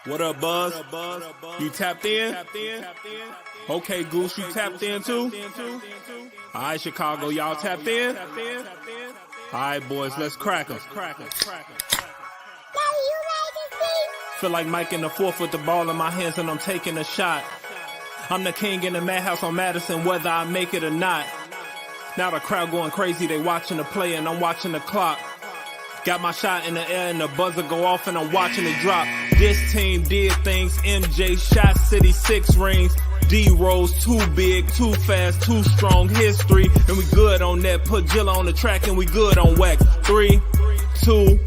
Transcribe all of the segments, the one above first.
What up, Buzz? You tapped in? Okay, Goose, you tapped in too? All right, Chicago, y'all tapped in? All right, boys, let's crack 'em. Feel like Mike in the fourth with the ball in my hands and I'm taking a shot. I'm the king in the madhouse on Madison, whether I make it or not. Now the crowd going crazy, they watching the play and I'm watching the clock. Got my shot in the air and the buzzer go off and I'm watching it drop. This team did things, MJ shot City 6 rings. D-Rose too big, too fast, too strong, history. And we good on that, put Jilla on the track and we good on wax. 3, 2,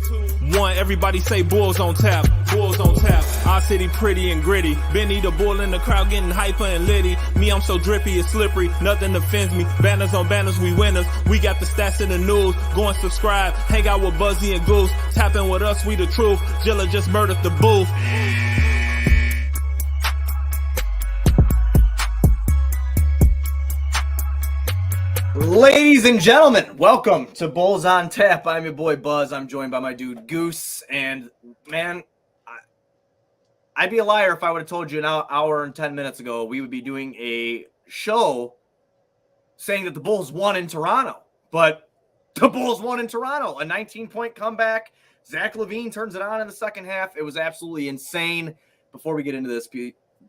1, everybody say Bulls on tap, Bulls on tap. Our city pretty and gritty. Benny the bull in the crowd getting hyper and litty. Me, I'm so drippy, it's slippery, nothing offends me. Banners on banners, we winners. We got the stats in the news. Go and subscribe, hang out with Buzzy and Goose. Tapping with us, we the truth. Jilla just murdered the booth. Ladies and gentlemen, welcome to Bulls on Tap. I'm your boy Buzz. I'm joined by my dude Goose. And man, I'd be a liar if I would have told you an hour and 10 minutes ago we would be doing a show saying that the Bulls won in Toronto. But the Bulls won in Toronto. A 19-point comeback. Zach LaVine turns it on in the second half. It was absolutely insane. Before we get into this,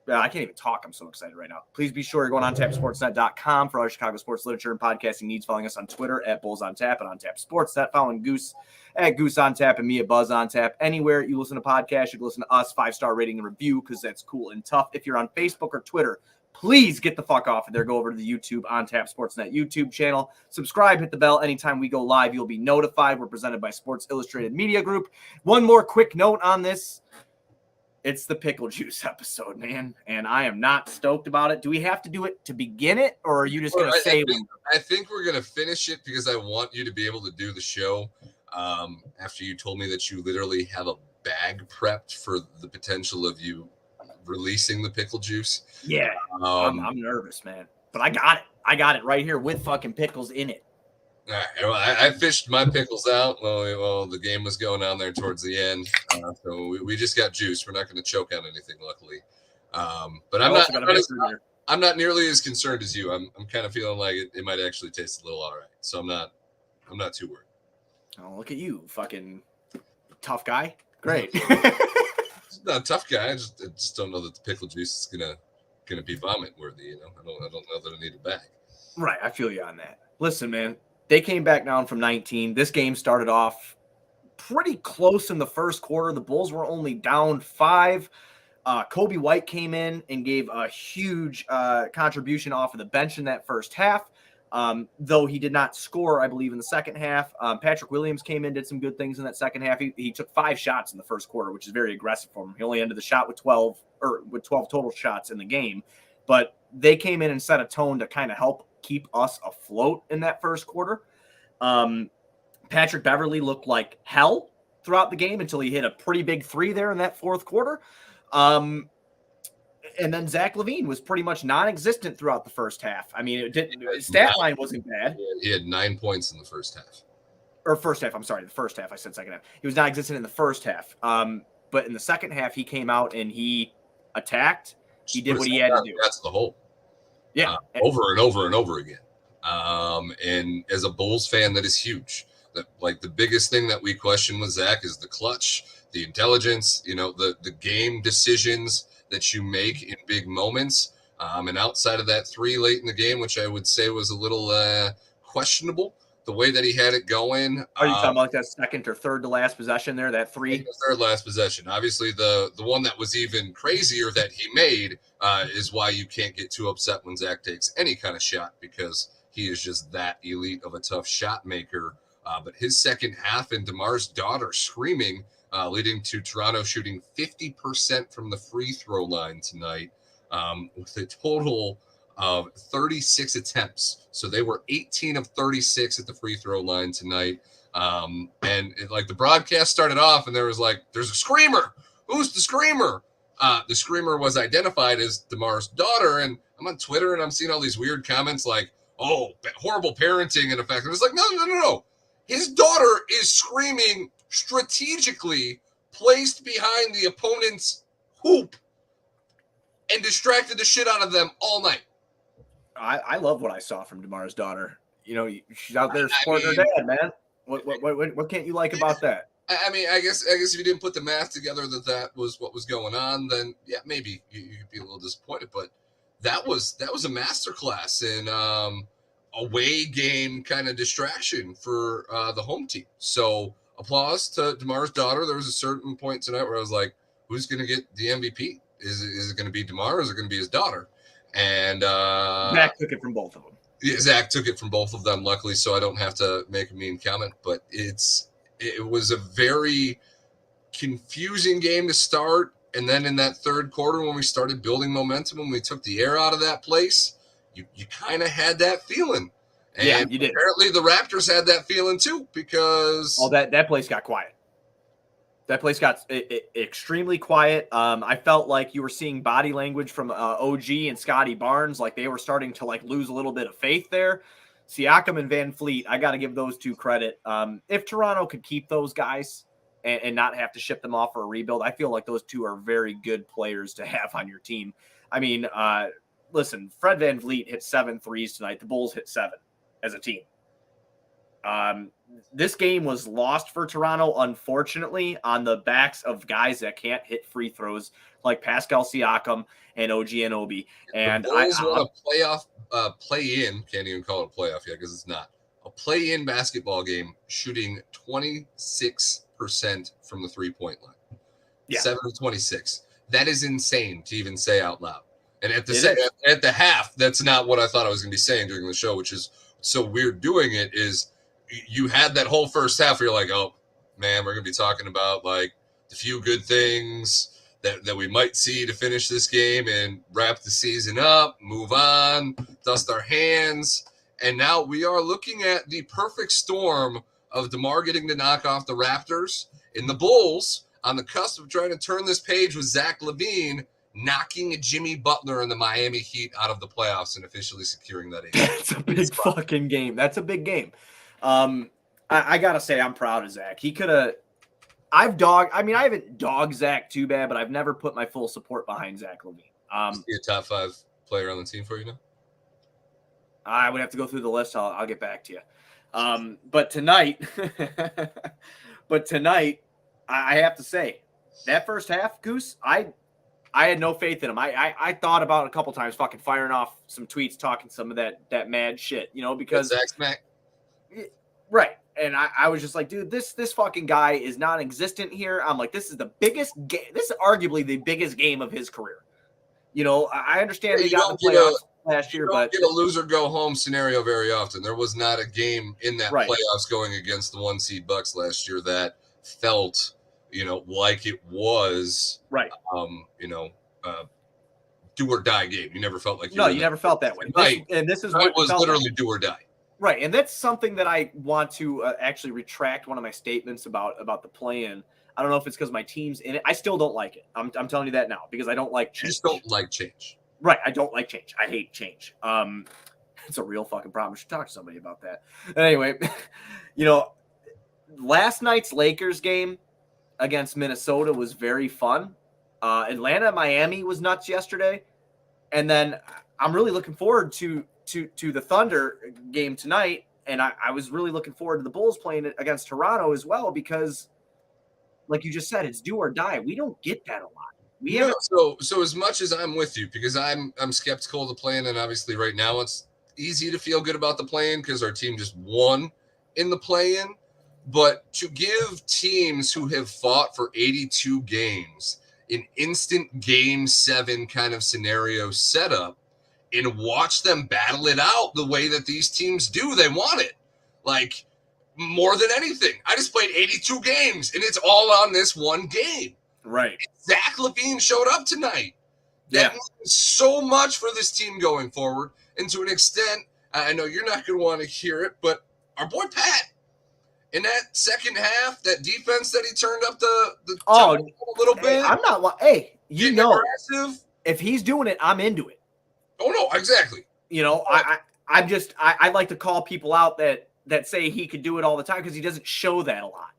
I can't even talk. I'm so excited right now. Please be sure you're going on TapSportsNet.com for all your Chicago sports literature and podcasting needs. Following us on Twitter at Bulls on Tap and on Tap Sportsnet. Following Goose at Goose on Tap and me at Buzz on Tap. Anywhere you listen to podcasts, you can listen to us. 5-star rating and review because that's cool and tough. If you're on Facebook or Twitter, please get the fuck off of there. Go over to the YouTube On Tap Sportsnet YouTube channel. Subscribe, hit the bell. Anytime we go live, you'll be notified. We're presented by Sports Illustrated Media Group. One more quick note on this. It's the pickle juice episode, man, and I am not stoked about it. Do we have to do it to begin it, or are you just going to say? I think we're going to finish it because I want you to be able to do the show after you told me that you literally have a bag prepped for the potential of you releasing the pickle juice. Yeah, I'm nervous, man, but I got it right here with fucking pickles in it. All right, well, I fished my pickles out. Well, the game was going on there towards the end, so we just got juice. We're not going to choke on anything, luckily. But I'm not nearly as concerned as you. I'm kind of feeling like it might actually taste a little all right. So I'm not too worried. Oh, look at you, fucking tough guy. Great. Not a tough guy. I just don't know that the pickle juice is gonna be vomit worthy. You know, I don't know that I need a bag. Right, I feel you on that. Listen, man. They came back down from 19. This game started off pretty close in the first quarter. The Bulls were only down 5. Kobe White came in and gave a huge contribution off of the bench in that first half, though he did not score, I believe, in the second half. Patrick Williams came in, did some good things in that second half. He took 5 shots in the first quarter, which is very aggressive for him. He only ended the shot with 12 total shots in the game. But they came in and set a tone to kind of help keep us afloat in that first quarter. Patrick Beverley looked like hell throughout the game until he hit a pretty big 3 there in that fourth quarter. And then Zach LaVine was pretty much non-existent throughout the first half. I mean, stat line wasn't bad. He had 9 points in the first half. Or first half, I'm sorry, the first half. I said second half. He was non-existent in the first half. But in the second half, he came out and he attacked. He did what he had to do. That's the whole. Yeah. Over and over and over again. And as a Bulls fan, that is huge. That, like, the biggest thing that we question with Zach is the clutch, the intelligence, the game decisions that you make in big moments. And outside of that 3 late in the game, which I would say was a little questionable, the way that he had it going. Are you talking about like that second or third to last possession there, that 3? Third last possession. Obviously, the one that was even crazier that he made is why you can't get too upset when Zach takes any kind of shot, because he is just that elite of a tough shot maker. But his second half and DeMar's daughter screaming, leading to Toronto shooting 50% from the free throw line tonight, with a total of 36 attempts. So they were 18 of 36 at the free throw line tonight. And the broadcast started off and there was like, there's a screamer. Who's the screamer? The screamer was identified as DeMar's daughter. And I'm on Twitter and I'm seeing all these weird comments like, oh, horrible parenting. And in fact, it was like, no. His daughter is screaming strategically placed behind the opponent's hoop and distracted the shit out of them all night. I love what I saw from DeMar's daughter. You know, she's out there supporting her dad, man. What can't you like about that? I mean, I guess if you didn't put the math together that was what was going on, then yeah, maybe you'd be a little disappointed. But that was a masterclass in away game kind of distraction for the home team. So applause to DeMar's daughter. There was a certain point tonight where I was like, who's going to get the MVP? Is it going to be DeMar or is it going to be his daughter? And Zach took it from both of them. Yeah, Zach took it from both of them, luckily, so I don't have to make a mean comment. But it was a very confusing game to start. And then in that third quarter, when we started building momentum, when we took the air out of that place, you kind of had that feeling. And yeah, you did. Apparently the Raptors had that feeling too, because that place got quiet. That place got extremely quiet. I felt like you were seeing body language from OG and Scotty Barnes, like they were starting to like lose a little bit of faith there. Siakam and Van Fleet, I got to give those two credit. If Toronto could keep those guys and not have to ship them off for a rebuild, I feel like those two are very good players to have on your team. I mean, listen, Fred Van Vliet hit 7 threes tonight. The Bulls hit 7 as a team. This game was lost for Toronto, unfortunately, on the backs of guys that can't hit free throws like Pascal Siakam and OG Anunoby. And the Bulls won a playoff play-in, can't even call it a playoff yet because it's not, a play-in basketball game shooting 26% from the three-point line. Yeah. 7 of 26. That is insane to even say out loud. And at the half, that's not what I thought I was going to be saying during the show, which is so weird doing it, is you had that whole first half where you're like, oh, man, we're going to be talking about like the few good things that we might see to finish this game and wrap the season up, move on, dust our hands. And now we are looking at the perfect storm of DeMar getting to knock off the Raptors and the Bulls on the cusp of trying to turn this page with Zach LaVine knocking Jimmy Butler and the Miami Heat out of the playoffs and officially securing that 8. That's a big fucking game. That's a big game. I got to say I'm proud of Zach. He could have – I haven't dogged Zach too bad, but I've never put my full support behind Zach LaVine. Is he a top 5 player on the team for you now? I would have to go through the list. I'll get back to you. But tonight, I have to say, that first half, Goose, I had no faith in him. I thought about it a couple times, fucking firing off some tweets, talking some of that mad shit, you know, because Zach Smack. Right. And I was just like, dude, this fucking guy is non-existent here. I'm like, this is the biggest game. This is arguably the biggest game of his career. You know, I understand they got the playoffs last year, but get a loser go home scenario very often. There was not a game in that playoffs going against the 1 seed Bucks last year that felt, you know, like it was right. Do or die game. You never felt like you never felt that way. This is what it was literally like. Do or die. Right, and that's something that I want to actually retract one of my statements about the play-in. I don't know if it's because my team's in it. I still don't like it. I'm telling you that now because I don't like change. You just don't like change. Right, I don't like change. I hate change. It's a real fucking problem. I should talk to somebody about that. Anyway, you know, last night's Lakers game against Minnesota was very fun. Atlanta, Miami was nuts yesterday. And then I'm really looking forward to the Thunder game tonight, and I was really looking forward to the Bulls playing it against Toronto as well because, like you just said, it's do or die. We don't get that a lot. So as much as I'm with you because I'm skeptical of the play-in, and obviously right now it's easy to feel good about the play-in because our team just won in the play-in, but to give teams who have fought for 82 games an instant game 7 kind of scenario setup and watch them battle it out the way that these teams do. They want it. Like, more than anything. I just played 82 games, and it's all on this one game. Right. Zach LaVine showed up tonight. That means so much for this team going forward. And to an extent, I know you're not going to want to hear it, but our boy Pat, in that second half, that defense that he turned up the a little bit. I'm not – you know, aggressive. If he's doing it, I'm into it. Oh, no, exactly. You know, I like to call people out that say he could do it all the time because he doesn't show that a lot.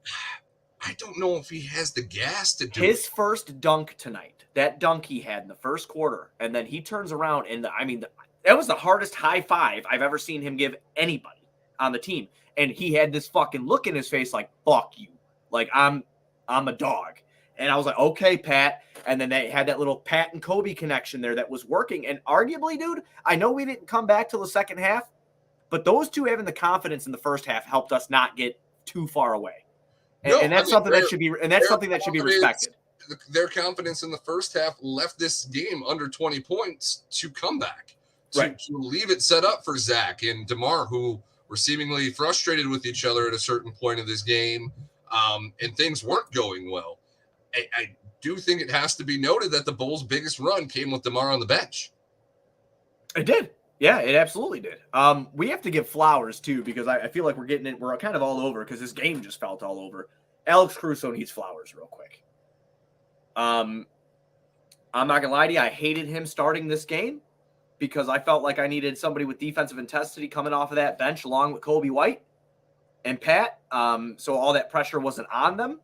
I don't know if he has the gas to do His it. first dunk tonight, that dunk he had in the first quarter, and then he turns around and that was the hardest high five I've ever seen him give anybody on the team. And he had this fucking look in his face like, fuck you. Like, I'm a dog. And I was like, okay, Pat. And then they had that little Pat and Kobe connection there that was working. And arguably, dude, I know we didn't come back till the second half, but those two having the confidence in the first half helped us not get too far away. And that's something that should be, respected. Their confidence in the first half left this game under 20 points to come back, to leave it set up for Zach and DeMar, who were seemingly frustrated with each other at a certain point of this game, and things weren't going well. I do think it has to be noted that the Bulls' biggest run came with DeMar on the bench. It did. Yeah, it absolutely did. We have to give flowers, too, because I feel like we're kind of all over because this game just felt all over. Alex Caruso needs flowers real quick. I'm not going to lie to you. I hated him starting this game because I felt like I needed somebody with defensive intensity coming off of that bench along with Kobe White and Pat. So all that pressure wasn't on them,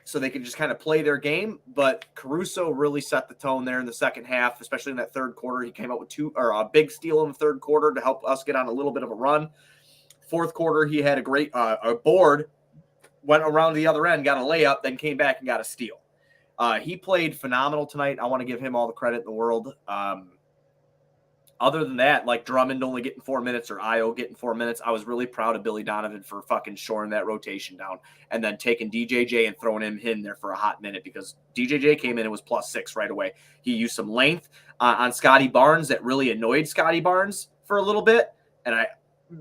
so they could just kind of play their game. But Caruso really set the tone there in the second half, especially in that third quarter. He came up with a big steal in the third quarter to help us get on a little bit of a run. Fourth quarter, he had a great a board, went around the other end, got a layup, then came back and got a steal. He played phenomenal tonight. I want to give him all the credit in the world. Other than that, like Drummond only getting 4 minutes or Io getting 4 minutes, I was really proud of Billy Donovan for fucking shoring that rotation down and then taking DJJ and throwing him in there for a hot minute because DJJ came in and was +6 right away. He used some length on Scotty Barnes that really annoyed Scotty Barnes for a little bit, and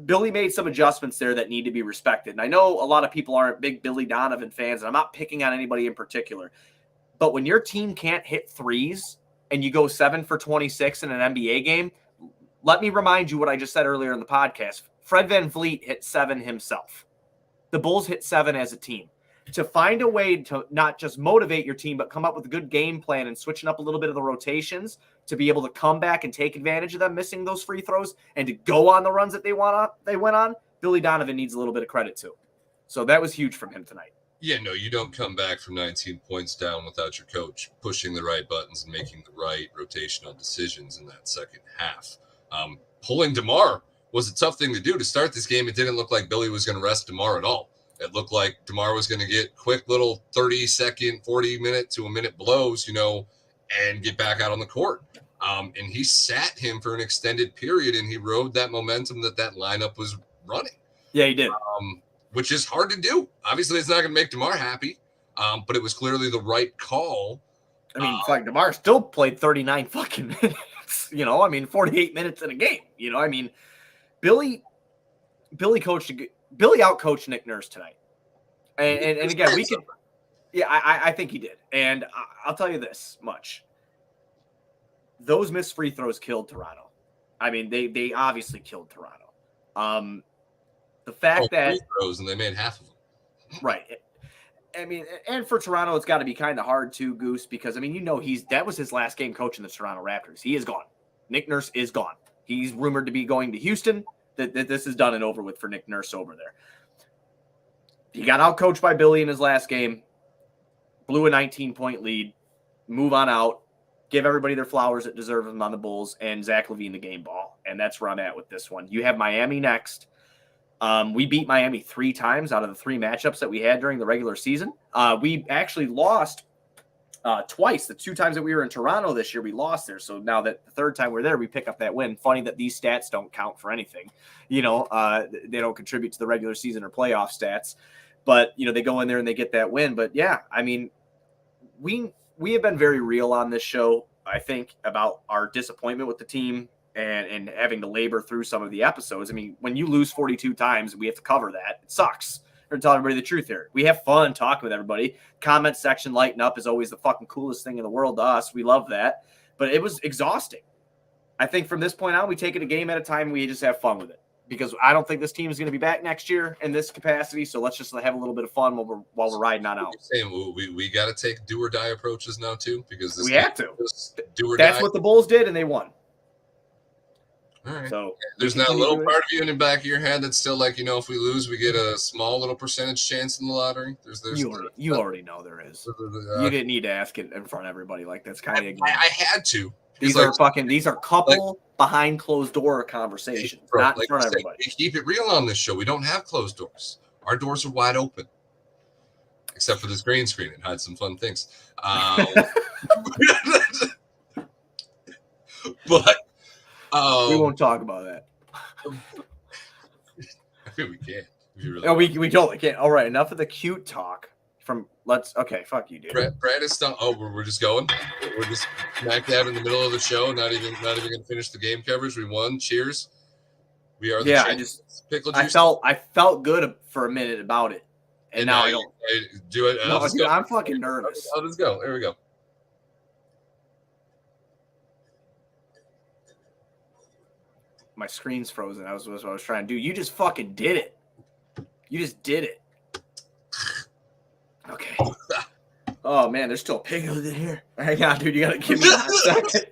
Billy made some adjustments there that need to be respected. And I know a lot of people aren't big Billy Donovan fans, and I'm not picking on anybody in particular, but when your team can't hit threes and you go 7 for 26 in an NBA game, let me remind you what I just said earlier in the podcast. Fred VanVleet hit 7 himself. The Bulls hit 7 as a team. To find a way to not just motivate your team, but come up with a good game plan and switching up a little bit of the rotations to be able to come back and take advantage of them missing those free throws and to go on the runs that they went on, Billy Donovan needs a little bit of credit too. So that was huge from him tonight. Yeah, no, you don't come back from 19 points down without your coach pushing the right buttons and making the right rotational decisions in that second half. Pulling DeMar was a tough thing to do to start this game. It didn't look like Billy was going to rest DeMar at all. It looked like DeMar was going to get quick little 30-second, 40-minute to a minute blows, and get back out on the court. And he sat him for an extended period, and he rode that momentum that lineup was running. Yeah, he did. Which is hard to do. Obviously, it's not going to make DeMar happy, but it was clearly the right call. I mean, DeMar still played 39 fucking minutes. 48 minutes in a game. Billy outcoached Nick Nurse tonight. And again, we could. Yeah, I think he did. And I'll tell you this much. Those missed free throws killed Toronto. They obviously killed Toronto. The fact that free throws and they made half of them. Right. And for Toronto, it's got to be kind of hard too, Goose, because that was his last game coaching the Toronto Raptors. He is gone. Nick Nurse is gone. He's rumored to be going to Houston. That this is done and over with for Nick Nurse over there. He got outcoached by Billy in his last game, blew a 19-point lead, move on out, give everybody their flowers that deserve them on the Bulls, and Zach LaVine the game ball. And that's where I'm at with this one. You have Miami next. We beat Miami 3 times out of the 3 matchups that we had during the regular season. We actually lost twice. The 2 times that we were in Toronto this year, we lost there. So now that the 3rd time we're there, we pick up that win. Funny that these stats don't count for anything. They don't contribute to the regular season or playoff stats. But, they go in there and they get that win. But, yeah, we have been very real on this show, I think, about our disappointment with the team. And having to labor through some of the episodes. When you lose 42 times, we have to cover that. It sucks. We're telling everybody the truth here. We have fun talking with everybody. Comment section lighting up is always the fucking coolest thing in the world to us. We love that. But it was exhausting. I think from this point on, we take it a game at a time. We just have fun with it. Because I don't think this team is going to be back next year in this capacity. So let's just have a little bit of fun while we're riding on out. We got to take do or die approaches now too, because we have to. Do or That's die. what the Bulls did, and they won. All right. So there's now a little part of you in the back of your head that's still like, if we lose, we get a small little percentage chance in the lottery. You already know there is. You didn't need to ask it in front of everybody. Like, that's kind of ignorant. I had to. These are couple behind closed door conversations, not in front of everybody. We keep it real on this show. We don't have closed doors. Our doors are wide open, except for this green screen. It hides some fun things. But we won't talk about that. I think we can. No, we totally can't. All right, enough of the cute talk. Okay, fuck you, dude. Brad is done. Oh, we're just going. We're just smack dab in the middle of the show. Not even gonna finish the game coverage. We won. Cheers. We are the champions. Pickle juice. I felt good for a minute about it, and now I don't. Do it. No, dude, I'm fucking nervous. I'll just go. There we go. My screen's frozen. That was what I was trying to do. You just fucking did it. You just did it. Okay. Oh man, there's still pickles in here. Hang on, dude. You gotta give me a second.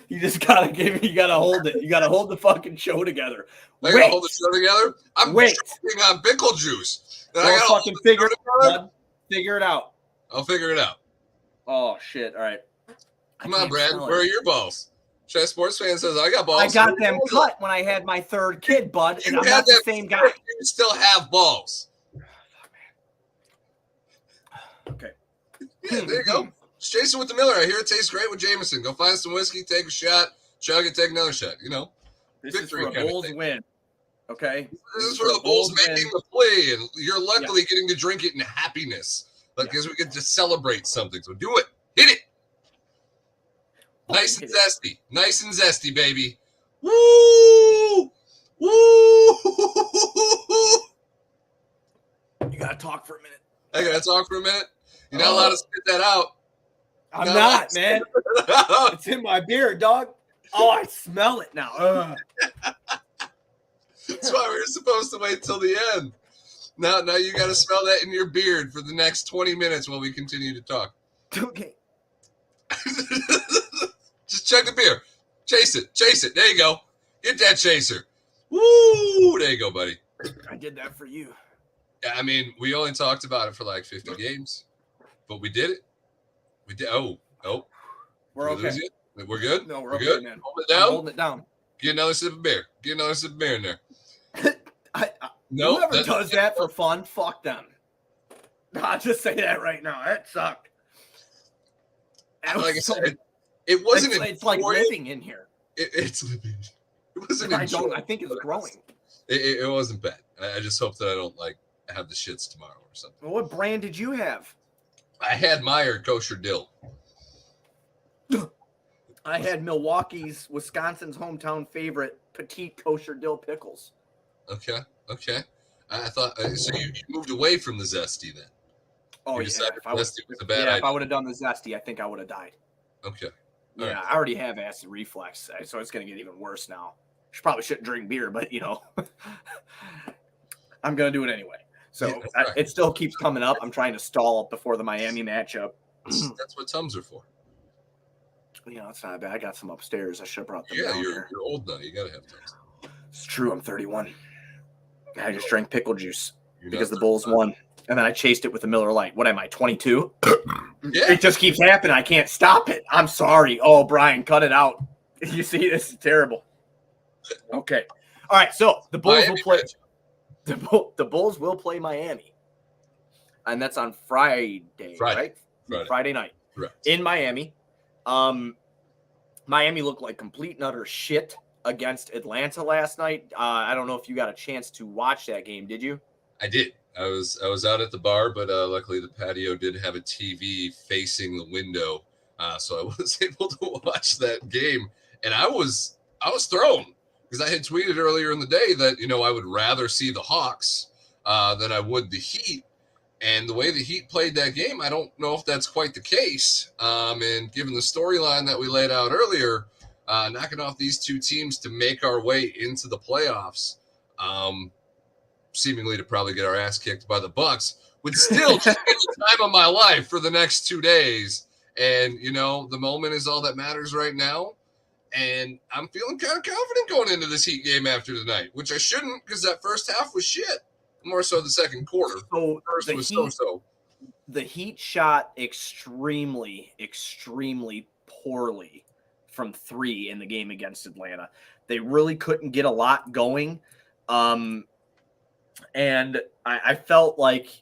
You just gotta you gotta hold it. You gotta hold the fucking show together. I gotta hold the show together. I'm choking on pickle juice. I gotta fucking figure it out. Figure it out. I'll figure it out. Oh shit! All right. Come on, Brad. Where are your balls? Chess Sports Fan says I got balls. I got them cut when I had my third kid, bud, and I'm not the same guy. You still have balls. Okay. Yeah, there you go. Just chase it with the Miller. I hear it tastes great with Jameson. Go find some whiskey, take a shot, chug it, take another shot. This is for a Bulls win. Okay. This is for the Bulls making the play, and you're luckily getting to drink it in happiness, because we get to celebrate something. So do it. Hit it. Nice and zesty. Nice and zesty, baby. Woo! Woo! You gotta talk for a minute. I gotta talk for a minute. You're not allowed to spit that out. I'm not, man. It's in my beard, dog. Oh, I smell it now. That's why we were supposed to wait till the end. Now you got to smell that in your beard for the next 20 minutes while we continue to talk. Okay. Just chug the beer. Chase it. There you go. Get that chaser. Woo! There you go, buddy. I did that for you. I mean, we only talked about it for like 50 games, but we did it. We did. Oh. We're okay. We're good? No, we're good, okay, man. Hold it down. Holding it down. Get another sip of beer. In there. Whoever does that for fun, fuck them. I'll just say that right now. That sucked. Like I said, it wasn't. It's like living in here. It's living. It wasn't. I think it's growing. It wasn't bad. I just hope that I don't have the shits tomorrow or something. Well, what brand did you have? I had Meyer kosher dill. I had Wisconsin's hometown favorite, petite kosher dill pickles. Okay. I thought so. You moved away from the zesty then. Oh, yeah. If I would have done the zesty, I think I would have died. Okay. All right. I already have acid reflux, so it's going to get even worse now. Probably shouldn't drink beer, but I'm going to do it anyway. So it still keeps coming up. I'm trying to stall up before the Miami matchup. That's what Tums are for. It's not bad. I got some upstairs. I should have brought them down here. You're old now. You got to have Tums. It's true. I'm 31. I just drank pickle juice because the Bulls won. And then I chased it with a Miller Lite. What am I, 22? Yeah. It just keeps happening. I can't stop it. I'm sorry. Oh, Brian, cut it out. You see, this is terrible. Okay. All right. So the Bulls will play. The Bulls will play Miami. And that's on Friday. Right? Friday night. Correct. In Miami. Miami looked like complete and utter shit against Atlanta last night. I don't know if you got a chance to watch that game. Did you? I did. I was out at the bar, but luckily the patio did have a TV facing the window, so I was able to watch that game. And I was thrown because I had tweeted earlier in the day that I would rather see the Hawks than I would the Heat. And the way the Heat played that game, I don't know if that's quite the case. And given the storyline that we laid out earlier, knocking off these two teams to make our way into the playoffs, seemingly to probably get our ass kicked by the Bucks, would still just be the time of my life for the next 2 days. And, the moment is all that matters right now. And I'm feeling kind of confident going into this Heat game after tonight, which I shouldn't because that first half was shit. More so the second quarter. So First was so-so. The Heat shot extremely, extremely poorly from 3 in the game against Atlanta. They really couldn't get a lot going. And I felt like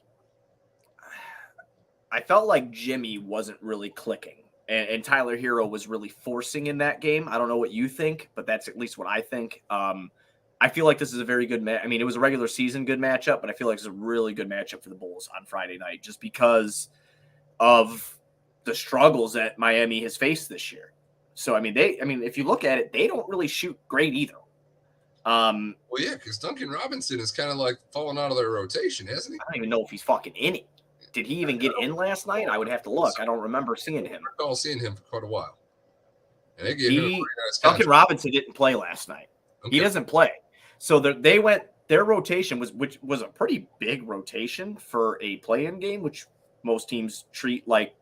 Jimmy wasn't really clicking. And Tyler Hero was really forcing in that game. I don't know what you think, but that's at least what I think. I feel like this is a very good match. I mean, it was a regular season good matchup, but I feel like it's a really good matchup for the Bulls on Friday night just because of the struggles that Miami has faced this year. So, if you look at it, they don't really shoot great either. Well, yeah, because Duncan Robinson is kind of like falling out of their rotation, hasn't he? I don't even know if he's fucking in it. Did he even get in last night? I would have to look. I don't remember seeing him. I recall seeing him for quite a while. And they gave him a pretty nice Duncan contract. Robinson didn't play last night. Okay. He doesn't play. So their rotation which was a pretty big rotation for a play-in game, which most teams treat like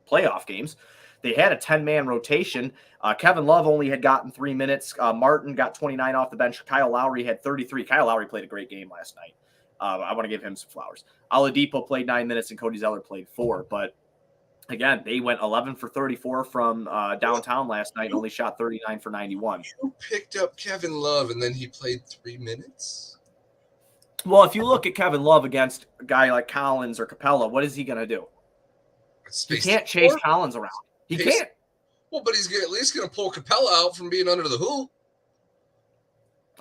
playoff games. They had a 10-man rotation. Kevin Love only had gotten 3 minutes. Martin got 29 off the bench. Kyle Lowry had 33. Kyle Lowry played a great game last night. I want to give him some flowers. Oladipo played 9 minutes and Cody Zeller played 4. But again, they went 11 for 34 from downtown last night and only shot 39 for 91. You picked up Kevin Love and then he played 3 minutes? Well, if you look at Kevin Love against a guy like Collins or Capella, what is he going to do? He can't chase Collins around. He can't. Well, but he's at least going to pull Capella out from being under the hoop.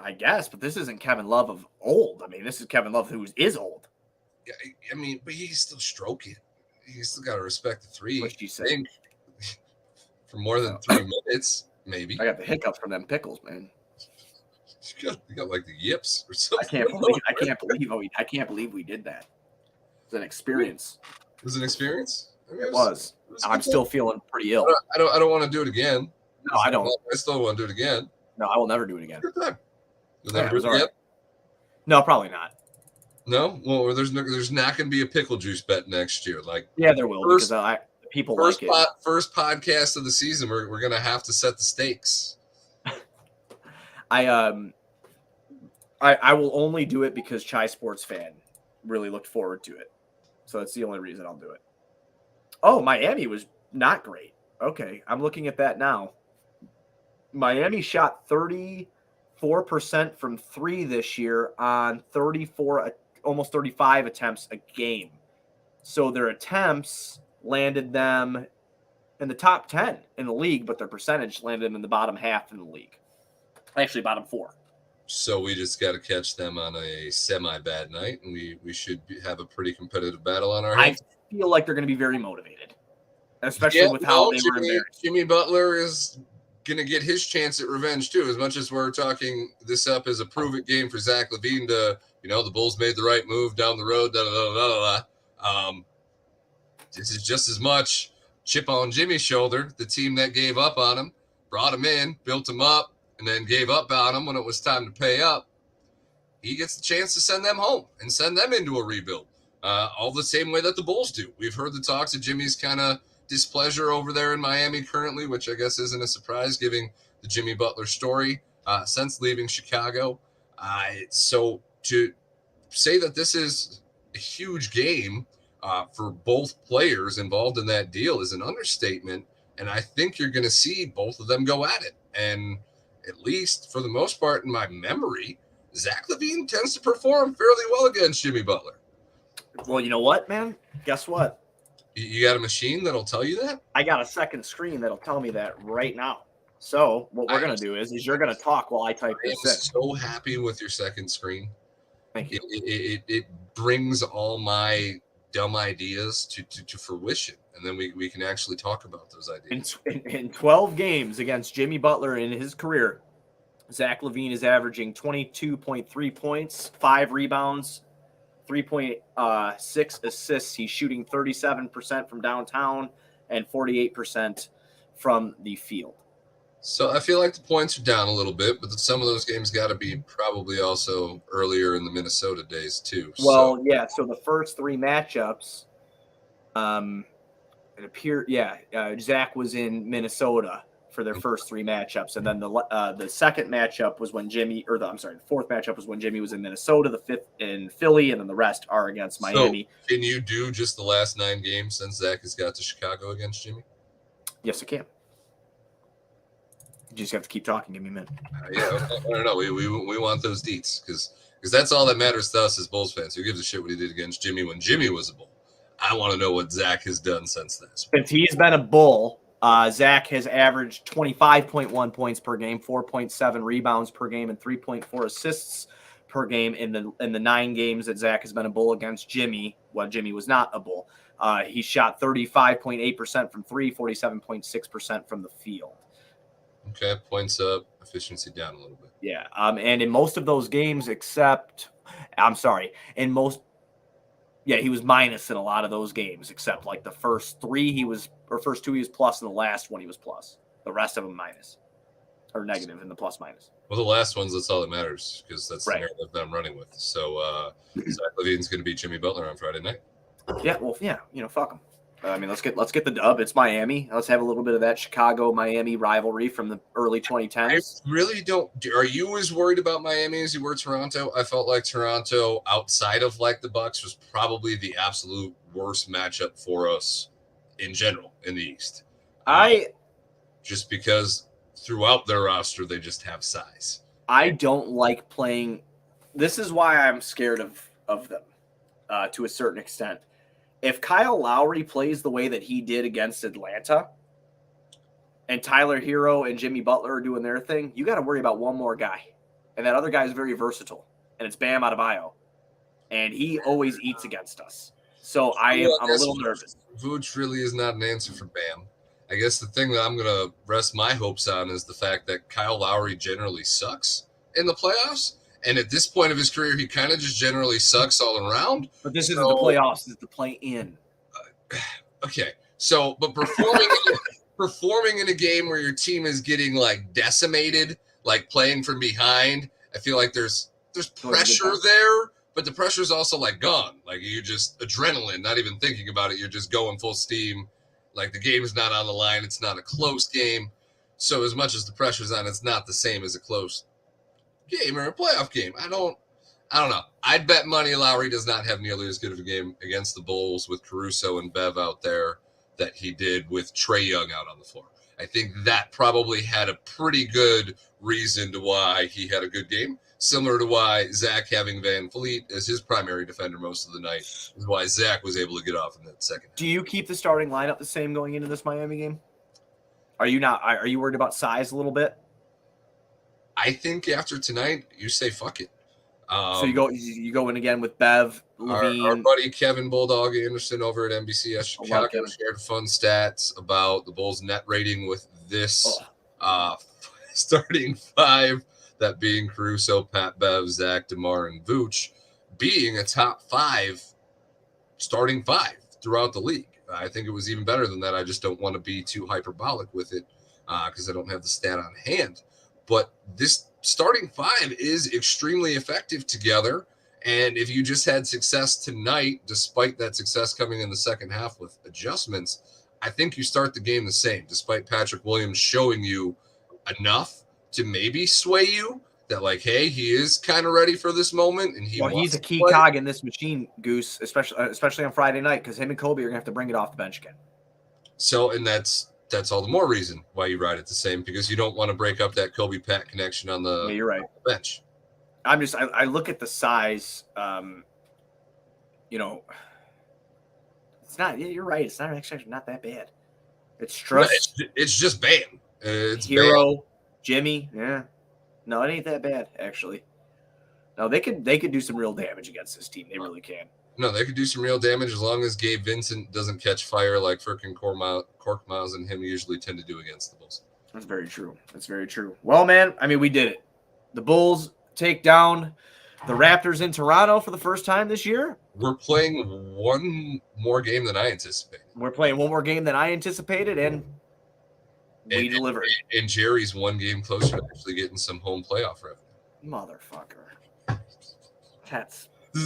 I guess, but this isn't Kevin Love of old. I mean, this is Kevin Love who is old. Yeah, I mean, but he's still stroking. He's still got to respect the 3. What you say? For more than 3 minutes, maybe. I got the hiccups from them pickles, man. You got like the yips or something. I can't believe we did that. It's an experience. It was an experience? I mean, it was. I'm still feeling pretty ill. I don't want to do it again. No, I don't. I still want to do it again. No, I will never do it again. Good time. No, probably not. No? Well, there's not going to be a pickle juice bet next year. Yeah, there will because people like it. First podcast of the season, we're going to have to set the stakes. I will only do it because Chai Sports Fan really looked forward to it. So that's the only reason I'll do it. Oh, Miami was not great. Okay, I'm looking at that now. Miami shot 34% from 3 this year on 34, almost 35 attempts a game. So their attempts landed them in the top 10 in the league, but their percentage landed them in the bottom half in the league. Actually, bottom 4. So we just got to catch them on a semi-bad night, and we should have a pretty competitive battle on our hands. I feel like they're going to be very motivated, especially with how they were embarrassed. Jimmy Butler is going to get his chance at revenge, too, as much as we're talking this up as a prove-it game for Zach LaVine to, the Bulls made the right move down the road, this is just as much chip on Jimmy's shoulder, the team that gave up on him, brought him in, built him up, and then gave up on him when it was time to pay up. He gets the chance to send them home and send them into a rebuild, all the same way that the Bulls do. We've heard the talks of Jimmy's kind of displeasure over there in Miami currently, which I guess isn't a surprise given the Jimmy Butler story since leaving Chicago. So to say that this is a huge game for both players involved in that deal is an understatement, and I think you're going to see both of them go at it. And at least for the most part in my memory, Zach LaVine tends to perform fairly well against Jimmy Butler. Well, you know what, man? Guess what? You got a machine that'll tell you that? I got a second screen that'll tell me that right now. So what we're going to do is you're going to talk while I type this in. I'm so happy with your second screen. Thank you. It brings all my dumb ideas to fruition, and then we can actually talk about those ideas. In 12 games against Jimmy Butler in his career, Zach LaVine is averaging 22.3 points, 5 rebounds, 3.6 assists. He's shooting 37% from downtown and 48% from the field. So I feel like the points are down a little bit, but some of those games got to be probably also earlier in the Minnesota days too. Well, yeah. So the first 3 matchups, it appeared, Zach was in Minnesota for their first 3 matchups, and then the second matchup was when the fourth matchup was when Jimmy was in Minnesota, the fifth in Philly, and then the rest are against Miami. So can you do just the last 9 games since Zach has got to Chicago against Jimmy? Yes, I can. You just have to keep talking. Give me a minute. I don't know. We want those deets because that's all that matters to us as Bulls fans. Who gives a shit what he did against Jimmy when Jimmy was a Bull? I want to know what Zach has done since then. Since he's been a Bull, Zach has averaged 25.1 points per game, 4.7 rebounds per game, and 3.4 assists per game in the 9 games that Zach has been a Bull against Jimmy. Well, Jimmy was not a Bull. He shot 35.8% from 3, 47.6% from the field. Okay, points up, efficiency down a little bit. Yeah, and in most of those games, he was minus in a lot of those games, except like the first 2 he was plus, and the last one he was plus. The rest of them minus or negative in the plus minus. Well, the last ones, that's all that matters because that's right. The narrative that I'm running with. So Zach LaVine's going to beat Jimmy Butler on Friday night. Yeah, well, yeah, fuck him. Let's get the dub. It's Miami. Let's have a little bit of that Chicago-Miami rivalry from the early 2010s. I really don't. Are you as worried about Miami as you were Toronto? I felt like Toronto, outside of like the Bucks, was probably the absolute worst matchup for us in general in the East. Just because throughout their roster they just have size. I don't like playing. This is why I'm scared of them to a certain extent. If Kyle Lowry plays the way that he did against Atlanta and Tyler Hero and Jimmy Butler are doing their thing, you got to worry about one more guy. And that other guy is very versatile. And it's Bam Adebayo. And he always eats against us. So I'm a little nervous. Vooch really is not an answer for Bam. I guess the thing that I'm going to rest my hopes on is the fact that Kyle Lowry generally sucks in the playoffs. And at this point of his career, he kind of just generally sucks all around. But this isn't the playoffs; it's the play-in. Okay, so but performing in a game where your team is getting like decimated, like playing from behind, I feel like there's pressure there, but the pressure is also like gone. Like you just adrenaline, not even thinking about it. You're just going full steam. Like the game is not on the line. It's not a close game. So as much as the pressure's on, it's not the same as a close game or a playoff game. I don't know. I'd bet money Lowry does not have nearly as good of a game against the Bulls with Caruso and Bev out there that he did with Trae Young out on the floor. I think that probably had a pretty good reason to why he had a good game, similar to why Zach having Van Fleet as his primary defender most of the night is why Zach was able to get off in that second. Do you keep the starting lineup the same going into this Miami game? Are you worried about size a little bit? I think after tonight, you say fuck it. So you go in again with Bev, Levine. Our buddy Kevin Bulldog Anderson over at NBCS Chicago shared fun stats about the Bulls' net rating with this starting 5, that being Caruso, Pat Bev, Zach, DeMar, and Vooch, being a top 5 starting 5 throughout the league. I think it was even better than that. I just don't want to be too hyperbolic with it because I don't have the stat on hand. But this starting 5 is extremely effective together. And if you just had success tonight, despite that success coming in the second half with adjustments, I think you start the game the same, despite Patrick Williams showing you enough to maybe sway you that, like, hey, he is kind of ready for this moment. And he's a key cog in this machine, Goose, especially on Friday night, because him and Kobe are going to have to bring it off the bench again. So, and that's all the more reason why you ride it the same, because you don't want to break up that Kobe Pat connection on the, you're right. bench. I look at the size, it's not, you're right. It's not actually not that bad. It's Struss. It's just Bam. It's Hero, Bam. Jimmy. Yeah. No, it ain't that bad, actually. No, they could do some real damage against this team. They really can. No, they could do some real damage as long as Gabe Vincent doesn't catch fire like frickin' Korkmaz and him usually tend to do against the Bulls. That's very true. That's very true. Well, man, I mean, we did it. The Bulls take down the Raptors in Toronto for the first time this year. We're playing one more game than I anticipated. We're playing one more game than I anticipated, and we delivered. And Jerry's one game closer to actually getting some home playoff revenue. Motherfucker.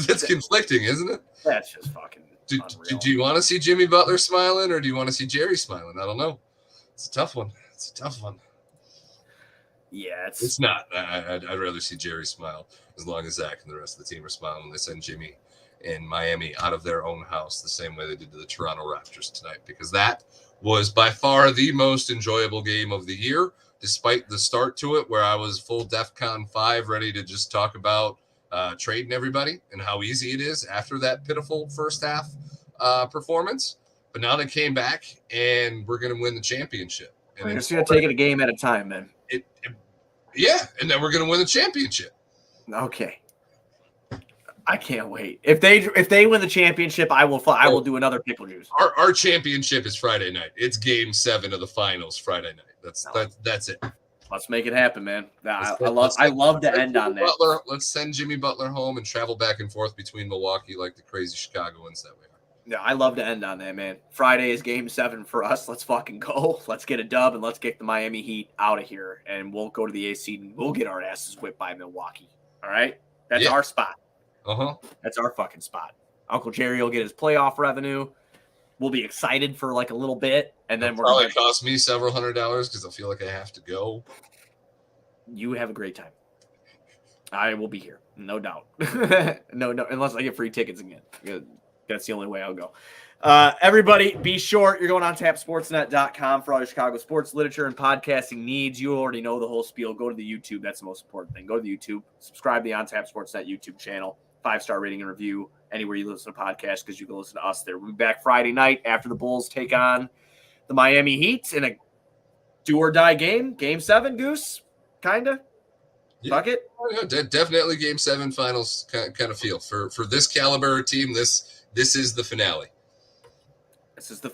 That's conflicting, isn't it? That's just fucking unreal. Do you want to see Jimmy Butler smiling, or do you want to see Jerry smiling? I don't know. It's a tough one. It's a tough one. Yeah, It's not. I'd rather see Jerry smile as long as Zach and the rest of the team are smiling when they send Jimmy and Miami out of their own house the same way they did to the Toronto Raptors tonight, because that was by far the most enjoyable game of the year, despite the start to it where I was full DEFCON 5 ready to just talk about trading everybody and how easy it is after that pitiful first half performance. But now they came back and we're going to win the championship. And we're just going to take it a game at a time, man. Yeah, and then we're going to win the championship. Okay. I can't wait. If they win the championship, I will do another pickle juice. Our championship is Friday night. It's game 7 of the finals Friday night. That's it. Let's make it happen, man. I love to end on that. Butler, let's send Jimmy Butler home and travel back and forth between Milwaukee like the crazy Chicagoans that we are. Yeah, I love to end on that, man. Friday is game 7 for us. Let's fucking go. Let's get a dub and let's get the Miami Heat out of here. And we'll go to the AC and we'll get our asses whipped by Milwaukee. All right? That's our spot. That's our fucking spot. Uncle Jerry will get his playoff revenue. We'll be excited for like a little bit. And then it'll probably cost me several $100s because I feel like I have to go. You have a great time. I will be here. No doubt. No, unless I get free tickets again. That's the only way I'll go. Everybody, be sure you're going on tapsportsnet.com for all your Chicago sports literature and podcasting needs. You already know the whole spiel. Go to the YouTube. That's the most important thing. Go to the YouTube. Subscribe to the On Tap Sportsnet YouTube channel. 5-star rating and review anywhere you listen to podcasts because you can listen to us there. We'll be back Friday night after the Bulls take on the Miami Heat in a do-or-die game. Game 7, Goose? Kind of? Yeah. Fuck it? Definitely game 7 finals kind of feel. For this caliber team, this is the finale. This is the